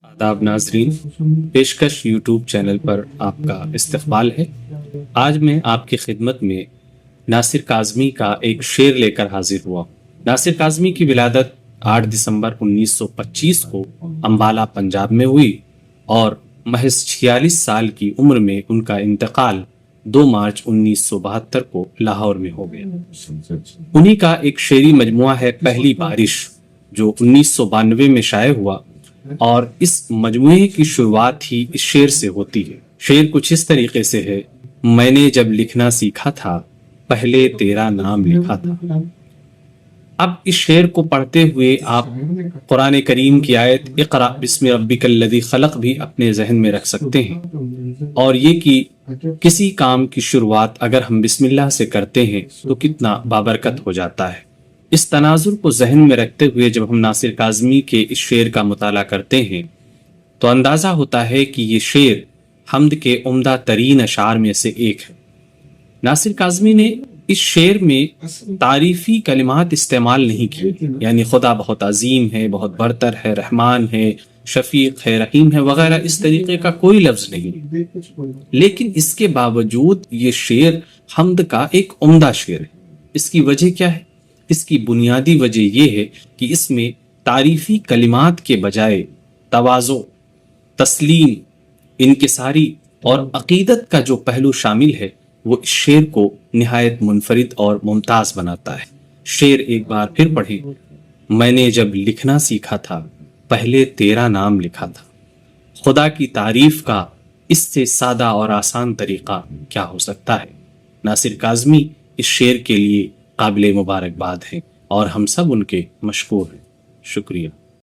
آداب ناظرین، پیشکش یوٹیوب چینل پر آپ کا استقبال ہے۔ آج میں آپ کی خدمت میں ناصر کاظمی کا ایک شعر لے کر حاضر ہوا۔ ناصر کاظمی کی ولادت 8 دسمبر 1925 کو امبالہ پنجاب میں ہوئی اور محض 46 سال کی عمر میں ان کا انتقال 2 مارچ 1972 کو لاہور میں ہو گیا۔ انہی کا ایک شعری مجموعہ ہے پہلی بارش، جو 1992 میں شائع ہوا، اور اس مجموعے کی شروعات ہی اس شعر سے ہوتی ہے۔ شعر کچھ اس طریقے سے ہے: میں نے جب لکھنا سیکھا تھا، پہلے تیرا نام لکھا تھا۔ اب اس شعر کو پڑھتے ہوئے آپ قرآن کریم کی آیت اقرأ بسم ربک الذی خلق بھی اپنے ذہن میں رکھ سکتے ہیں، اور یہ کہ کسی کام کی شروعات اگر ہم بسم اللہ سے کرتے ہیں تو کتنا بابرکت ہو جاتا ہے۔ اس تناظر کو ذہن میں رکھتے ہوئے جب ہم ناصر کاظمی کے اس شعر کا مطالعہ کرتے ہیں تو اندازہ ہوتا ہے کہ یہ شعر حمد کے عمدہ ترین اشعار میں سے ایک ہے۔ ناصر کاظمی نے اس شعر میں تعریفی کلمات استعمال نہیں کیے، یعنی خدا بہت عظیم ہے، بہت برتر ہے، رحمان ہے، شفیق ہے، رحیم ہے وغیرہ اس طریقے کا کوئی لفظ نہیں، لیکن اس کے باوجود یہ شعر حمد کا ایک عمدہ شعر ہے۔ اس کی وجہ کیا ہے؟ اس کی بنیادی وجہ یہ ہے کہ اس میں تعریفی کلمات کے بجائے تواضع، تسلیم، انکساری اور عقیدت کا جو پہلو شامل ہے وہ اس شعر کو نہایت منفرد اور ممتاز بناتا ہے۔ شعر ایک بار پھر پڑھیں: میں نے جب لکھنا سیکھا تھا، پہلے تیرا نام لکھا تھا۔ خدا کی تعریف کا اس سے سادہ اور آسان طریقہ کیا ہو سکتا ہے؟ ناصر کاظمی اس شعر کے لیے قابل مبارکباد ہیں اور ہم سب ان کے مشکور ہیں۔ شکریہ۔